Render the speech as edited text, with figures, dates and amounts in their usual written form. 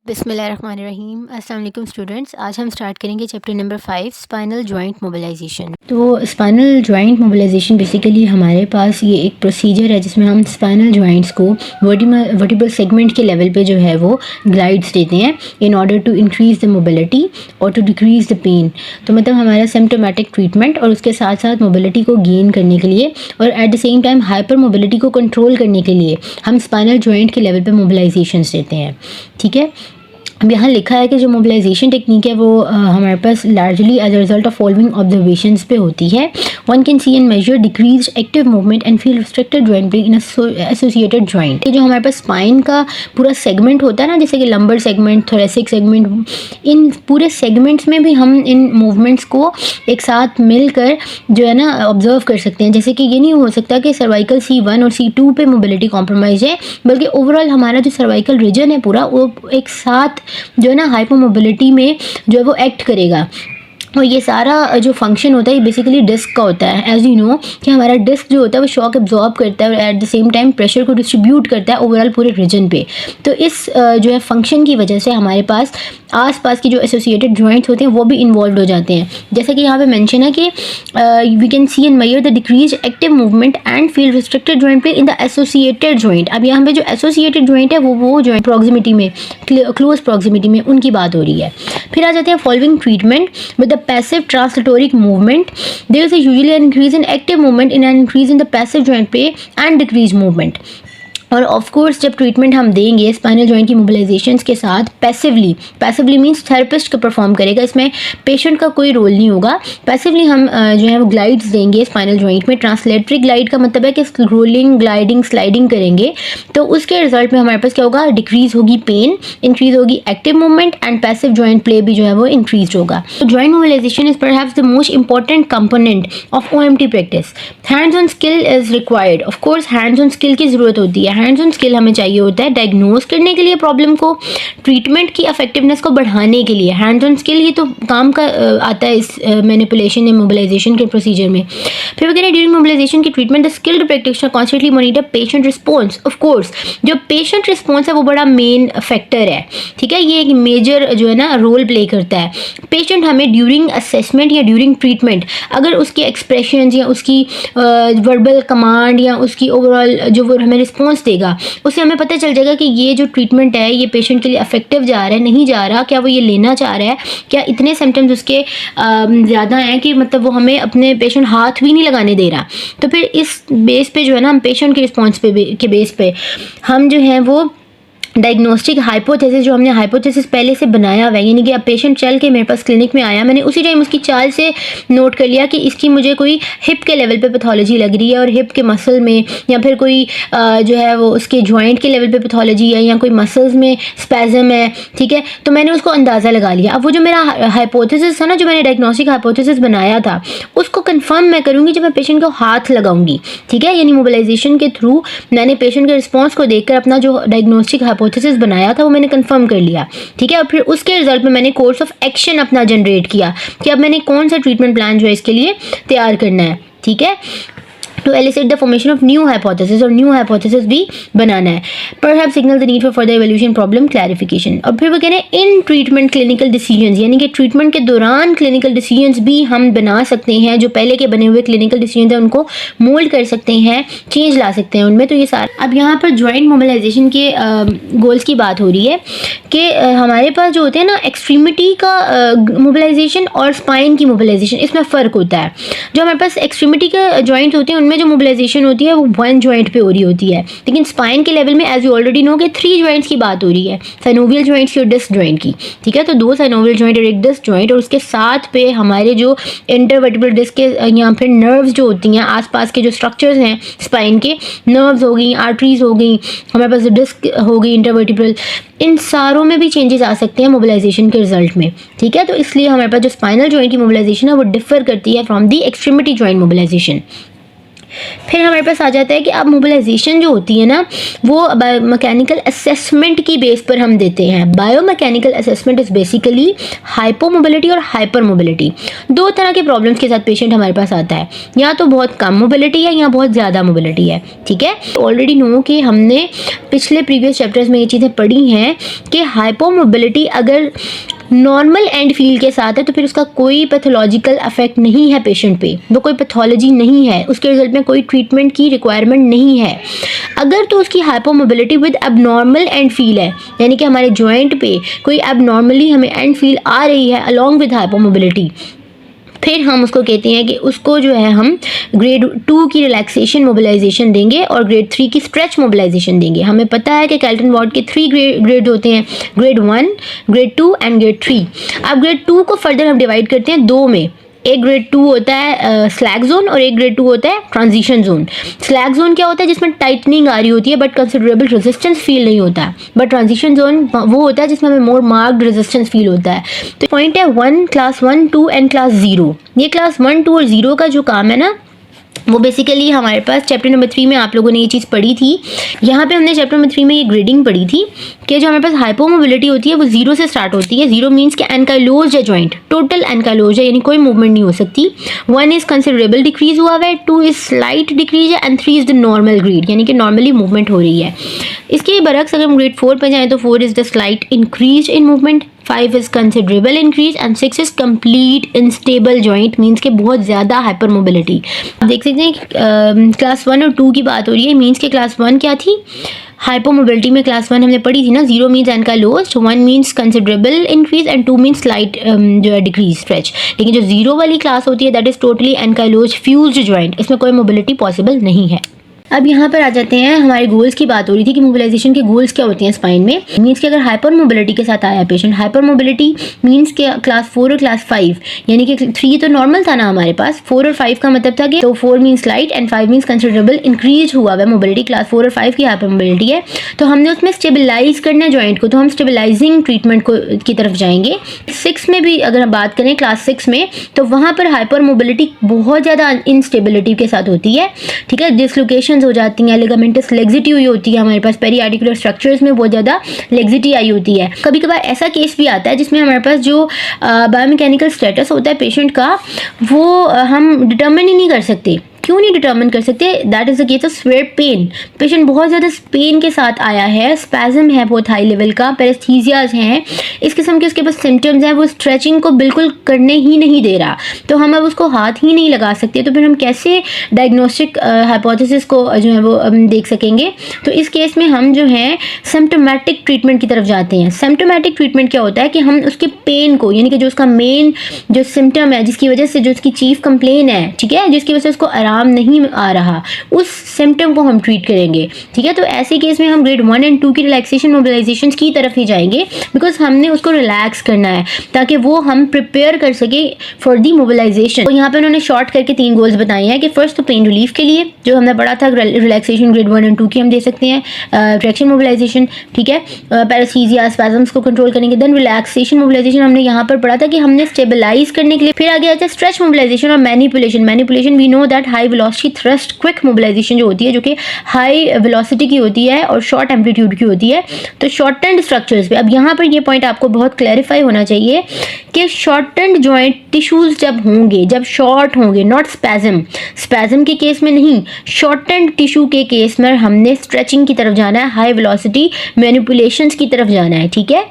बिस्मिल्लाहिर्रहमानिर्रहीम। अस्सलाम वालेकुम स्टूडेंट्स। आज हम स्टार्ट करेंगे chapter number 5 spinal joint mobilisation. तो स्पाइनल जॉइंट मोबिलाइजेशन बेसिकली हमारे पास ये एक प्रोसीजर है जिसमें हम स्पाइनल जॉइंट्स को वर्टिब्रल सेगमेंट के लेवल पे जो है वो ग्लाइड्स देते हैं in order to increase the mobility और टू डिक्रीज़ द पेन। तो मतलब हमारा सिम्टोमेटिक ट्रीटमेंट और उसके साथ साथ मोबिलिटी को गेन करने के लिए और at the same time hyper mobility को कंट्रोल करने के लिए हम स्पाइनल जॉइंट के लेवल पे मोबिलाइजेशन देते हैं। ठीक है, अब यहाँ लिखा है कि जो मोबिलाइजेशन टेक्निक है वो हमारे पास largely as a result of following observations पे होती है। One can see and measure decrease active movement and feel restricted joint pain in associated joint. ये जो हमारे पास स्पाइन का पूरा सेगमेंट होता है ना, जैसे कि लंबर सेगमेंट, थोरेसिक सेगमेंट, इन पूरे सेगमेंट्स में भी हम इन मूवमेंट्स को एक साथ मिलकर जो है ना ऑब्जर्व कर सकते हैं। जैसे कि ये नहीं हो सकता कि सर्वाइकल C1 और C2 पे मोबिलिटी कॉम्प्रोमाइज़ है, बल्कि ओवरऑल हमारा जो सर्वाइकल रीजन है पूरा वो एक साथ जो है ना हाइपर मोबिलिटी में जो है वो एक्ट करेगा। और ये सारा जो फंक्शन होता है ये बेसिकली डिस्क का होता है। एज यू नो कि हमारा डिस्क जो होता है वो शॉक एब्जॉर्ब करता है और at the same time pressure को डिस्ट्रीब्यूट करता है ओवरऑल पूरे रीजन पे। तो इस जो है फंक्शन की वजह से हमारे पास आसपास की जो एसोसिएटेड जॉइंट्स होते हैं वो भी इन्वॉल्व हो जाते हैं। जैसे कि यहाँ पे मेंशन है कि we can see and measure the decrease active movement and feel restricted joint पे इन द एसोसिएटेड जॉइंट। अब यहाँ पे जो एसोसिएटेड जॉइंट है वो जॉइंट प्रॉक्सिमिटी में, क्लोज प्रॉक्सिमिटी में उनकी बात हो रही है। फिर आ जाते हैं following treatment with the passive translatoric movement. There is usually an increase in active movement in an increase in the passive joint play and decrease movement. और ऑफ कोर्स जब ट्रीटमेंट हम देंगे स्पाइनल जॉइंट की mobilisations के साथ passively means therapist का perform करेगा, इसमें पेशेंट का कोई रोल नहीं होगा। पैसिवली हम जो है वो ग्लाइड्स देंगे स्पाइनल जॉइंट में। ट्रांसलेटरी ग्लाइड का मतलब है कि रोलिंग, ग्लाइडिंग, स्लाइडिंग करेंगे, तो उसके रिजल्ट में हमारे पास क्या होगा, डिक्रीज होगी पेन, इंक्रीज होगी active movement and passive joint play भी जो है वो इंक्रीज होगा। तो joint mobilisation is perhaps the most important component of OMT practice. Hands on skill is required. Of course hands on skill की जरूरत होती है। हैंड्स ऑन स्किल हमें चाहिए होता है डायग्नोज करने के लिए प्रॉब्लम को, ट्रीटमेंट की इफेक्टिवनेस को बढ़ाने के लिए। हैंड्स ऑन स्किल ही तो काम का आता है इस मैनिपुलेशन या मोबिलाइजेशन के प्रोसीजर में। फिर वगैरह ड्यूरिंग मोबिलाइजेशन की treatment the skilled practitioner constantly monitor patient response. Of course जो पेशेंट रिस्पॉन्स है वो बड़ा मेन फैक्टर है। ठीक है, ये एक मेजर जो है ना रोल प्ले करता है। पेशेंट हमें ड्यूरिंग असेसमेंट या ड्यूरिंग ट्रीटमेंट अगर उसके एक्सप्रेशन या उसकी वर्बल कमांड या उसकी ओवरऑल जो वो हमें रिस्पॉन्स देगा उससे हमें पता चल जाएगा कि ये जो ट्रीटमेंट है ये पेशेंट के लिए इफेक्टिव जा रहा है, नहीं जा रहा, क्या वो ये लेना चाह रहा है, क्या इतने सिम्टम्स उसके ज़्यादा हैं कि मतलब वो हमें अपने पेशेंट हाथ भी नहीं लगाने दे रहा। तो फिर इस बेस पे जो है ना हम पेशेंट के रिस्पॉन्स के बेस पे हम जो है वो डायग्नोस्टिक हाइपोथेसिस, जो हमने हाइपोथेसिस पहले से बनाया हुआ है, यानी कि अब पेशेंट चल के मेरे पास क्लिनिक में आया, मैंने उसी टाइम उसकी चाल से नोट कर लिया कि इसकी मुझे कोई हिप के लेवल पे पैथोलॉजी लग रही है और हिप के मसल में या फिर कोई जो है वो उसके जॉइंट के लेवल पे पैथोलॉजी है या कोई मसल्स में स्पैज़म है। ठीक है, तो मैंने उसको अंदाज़ा लगा लिया। अब वो जो मेरा हाइपोथेसिस था ना, जो मैंने डायग्नोस्टिक हाइपोथेसिस बनाया था, उसको कन्फर्म मैं करूँगी जब मैं पेशेंट को हाथ लगाऊंगी। ठीक है, यानी मोबिलाइजेशन के थ्रू मैंने पेशेंट के रिस्पॉन्स को देखकर अपना जो डायग्नोस्टिक हाइपोथेसिस बनाया था वो मैंने कंफर्म कर लिया। ठीक है, और फिर उसके रिजल्ट में मैंने कोर्स ऑफ एक्शन अपना जनरेट किया कि अब मैंने कौन सा ट्रीटमेंट प्लान जो है इसके लिए तैयार करना है। ठीक है, to elicit the formation of new hypothesis और new hypothesis भी बनाना है। Perhaps signal the need for further evaluation, problem clarification। और फिर वो कह रहे हैं इन ट्रीटमेंट क्लिनिकल डिसीजंस, यानी कि ट्रीटमेंट के दौरान क्लिनिकल डिसीजंस भी हम बना सकते हैं। जो पहले के बने हुए क्लिनिकल डिसीजंस हैं उनको मोल्ड कर सकते हैं, चेंज ला सकते हैं उनमें। तो ये सारा अब यहाँ पर जॉइंट मोबिलाइजेशन के गोल्स की बात हो रही है कि हमारे पास जो होते हैं ना एक्सट्रीमिटी का मोबिलाइजेशन और स्पाइन की मोबिलाइजेशन, इसमें फ़र्क होता है। जो हमारे पास एक्सट्रीमिटी के जॉइंट होते हैं उनमें जो मोबिलाइजेशन होती है वो वन जॉइंट पे हो रही होती है, लेकिन स्पाइन के लेवल में एज यू ऑलरेडी नो कि 3 जॉइंट्स की बात हो रही है, साइनोवियल जॉइंट्स की और डिस्क जॉइंट की। ठीक है, तो 2 साइनोवियल जॉइंट और 1 डिस्क जॉइंट, और उसके साथ पे हमारे जो इंटरवर्टिब्रल डिस्क के या फिर नर्व्स जो होती हैं, आसपास के जो स्ट्रक्चर्स हैं स्पाइन के, नर्व्स हो गई, आर्टरीज हो गई, हमारे पास डिस्क हो गई इंटरवर्टिब्रल, इन सारों में भी चेंजेस आ सकते हैं मोबिलाइजेशन के रिजल्ट में। ठीक है, तो इसलिए हमारे पास जो स्पाइनल जॉइंट की मोबिलाइजेशन है वो डिफर करती है from the extremity joint mobilisation. फिर हमारे पास आ जाता है कि अब मोबिलाइजेशन जो होती है ना वो बायोमैकेनिकल असेसमेंट की बेस पर हम देते हैं। Biomechanical assessment is basically hypomobility और हाइपर मोबिलिटी। दो तरह के प्रॉब्लम्स के साथ पेशेंट हमारे पास आता है, या तो बहुत कम मोबिलिटी है या बहुत ज़्यादा मोबिलिटी है। ठीक है, ऑलरेडी नो कि हमने पिछले प्रीवियस चैप्टर्स में ये चीज़ें पढ़ी हैं कि हाइपोमोबिलिटी अगर नॉर्मल एंड फील के साथ है तो फिर उसका कोई पैथोलॉजिकल अफेक्ट नहीं है पेशेंट पे, वो कोई पैथोलॉजी नहीं है, उसके रिजल्ट में कोई ट्रीटमेंट की रिक्वायरमेंट नहीं है। अगर तो उसकी hypomobility with abnormal and feel है, यानी कि हमारे जॉइंट पे कोई एबनॉर्मली हमें एंड फील आ रही है अलॉन्ग विद हाइपोमोबिलिटी, फिर हम उसको कहते हैं कि उसको जो है हम ग्रेड 2 की रिलैक्सेशन मोबिलाइजेशन देंगे और ग्रेड 3 की स्ट्रेच मोबिलाइजेशन देंगे। हमें पता है कि कैल्टन वार्ड के 3 ग्रेड होते हैं, ग्रेड 1, ग्रेड 2 एंड ग्रेड 3। अब ग्रेड 2 को फर्दर हम डिवाइड करते हैं दो में। एक ग्रेड 2 होता है स्लैग जोन और एक ग्रेड 2 होता है ट्रांजिशन जोन। स्लैग जोन क्या होता है? जिसमें टाइटनिंग आ रही होती है बट कंसिडरेबल रेजिस्टेंस फील नहीं होता है। बट ट्रांजिशन जोन वो होता है जिसमें हमें मोर मार्क्ड रेजिस्टेंस फील होता है। तो पॉइंट है 1, क्लास 1, 2 एंड क्लास 0। ये क्लास 1, 2 और 0 का जो काम है ना वो बेसिकली हमारे पास चैप्टर नंबर 3 में आप लोगों ने ये चीज़ पढ़ी थी। यहाँ पे हमने चैप्टर नंबर 3 में ये ग्रेडिंग पढ़ी थी कि जो हमारे पास हाइपोमोबिलिटी होती है वो 0 से स्टार्ट होती है। 0 मीन्स कि एनकाइलोज है जॉइंट, टोटल एनकाइलोज है, यानी कोई मूवमेंट नहीं हो सकती। 1 इज़ कंसिडरेबल डिक्रीज हुआ है, 2 इज़ स्लाइट डिक्रीज है and 3 is the normal grade, यानी कि नॉर्मली मूवमेंट हो रही है। इसके बरक्स अगर हम ग्रेड 4 पे जाएँ तो 4 is the slight increase in movement, 5 is considerable increase and 6 is complete instable joint, means के बहुत ज़्यादा हाइपर मोबिलिटी। आप देख सकते हैं क्लास 1 और 2 की बात हो रही है, मीन्स के क्लास 1 क्या थी? हाइपोमोबिलिटी में क्लास 1 हमने पढ़ी थी ना, 0 means ankylosed, 1 means considerable increase and 2 means slight जो है डिक्रीज स्ट्रेच। लेकिन जो 0 वाली क्लास होती है that is totally ankylosed fused joint, इसमें कोई मोबिलिटी पॉसिबल नहीं है। अब यहाँ पर आ जाते हैं, हमारे गोल्स की बात हो रही थी कि मोबिलाइजेशन के गोल्स क्या होते हैं स्पाइन में। मीन्स कि अगर हाइपर मोबिलिटी के साथ आया पेशेंट, हाइपर मोबिलिटी मीन्स के क्लास 4 और क्लास 5, यानी कि 3 तो नॉर्मल था ना हमारे पास, 4 और 5 का मतलब था कि तो 4 means slight and 5 means considerable increase हुआ है मोबिलिटी, क्लास 4 और 5 की हाइपर मोबिलिटी है। तो हमने उसमें स्टेबलाइज करना है जॉइंट को, तो हम स्टेबलाइजिंग ट्रीटमेंट को की तरफ जाएंगे। 6 में भी अगर हम बात करें क्लास 6 में, तो वहाँ पर हाइपर मोबिलिटी बहुत ज़्यादा इंस्टेबिलिटी के साथ होती है। ठीक है, डिसलोकेशंस हो जाती हैं, लिगामेंटस लेग्जिटी हुई होती है, हमारे पास पेरिआर्टिकुलर स्ट्रक्चर्स में बहुत ज़्यादा लेग्जिटी आई होती है। कभी कभार ऐसा केस भी आता है जिसमें हमारे पास जो बायोमैकेनिकल स्टेटस होता है पेशेंट का वो हम डिटर्मिन ही नहीं कर सकते। क्यों नहीं डिटर्मिन कर सकते? That is the case of severe pain. Patient बहुत ज़्यादा पेन के साथ आया है, स्पैज़म है बहुत हाई लेवल का, पेरेस्थीसियाज हैं, इस किस्म के उसके पास सिम्टम्स हैं, वो स्ट्रेचिंग को बिल्कुल करने ही नहीं दे रहा, तो हम अब उसको हाथ ही नहीं लगा सकते। तो फिर हम कैसे डायग्नोस्टिक हाइपोथेसिस को जो है वो देख सकेंगे? तो इस केस में हम जो है सिम्टोमेटिक ट्रीटमेंट की तरफ जाते हैं। सिम्टोमेटिक ट्रीटमेंट क्या होता है कि हम उसके पेन को, यानी कि जो उसका मेन जो सिम्टम है, जिसकी वजह से जो उसकी चीफ कंप्लेन है, ठीक है, जिसकी वजह से उसको आराम नहीं आ रहा, उस सिम्टम को हम ट्रीट करेंगे। ठीक है, तो ऐसे केस में हम ग्रेड 1 एंड 2 की रिलैक्सेशन मोबिलाइजेशन की तरफ ही जाएंगे, बिकॉज हमने उसको रिलैक्स करना है ताकि वो हम प्रिपेयर कर सके फॉर दी मोबिलाइजेशन। तो यहाँ पे उन्होंने शॉर्ट करके 3 गोल्स बताए हैं कि फर्स्ट तो पेन रिलीफ के लिए जो हमने पढ़ा था रिलैक्सेशन ग्रेड 1 एंड 2 की हम दे सकते हैं, ट्रैक्शन मोबिलाइजेशन, ठीक है, पैरास्थीसिया स्पैज़म्स को कंट्रोल करेंगे। देन रिलैक्सेशन मोबिलाइजेशन हमने यहाँ पर पढ़ा था कि हमने स्टेबलाइज करने के लिए। फिर आगे आता है स्ट्रेच मोबिलाइजेशन और manipulation. Manipulation we know that high velocity thrust quick mobilisation जो होती है, जो कि हाई वेलोसिटी की होती है और शॉर्ट एम्पलीट्यूड की होती है, तो शॉर्टेंड स्ट्रक्चर्स पे। अब यहाँ पर ये पॉइंट आपको बहुत क्लैरिफाई होना चाहिए कि शॉर्टेंड जॉइंट टिश्यूज जब होंगे, जब शॉर्ट होंगे, नॉट स्पैज़म, स्पैज़म के केस में नहीं, शॉर्टेंड टिश्यू के केस में हमने स्ट्रेचिंग की तरफ जाना है, हाई वेलोसिटी मैनिपुलेशंस की तरफ जाना है। ठीक है,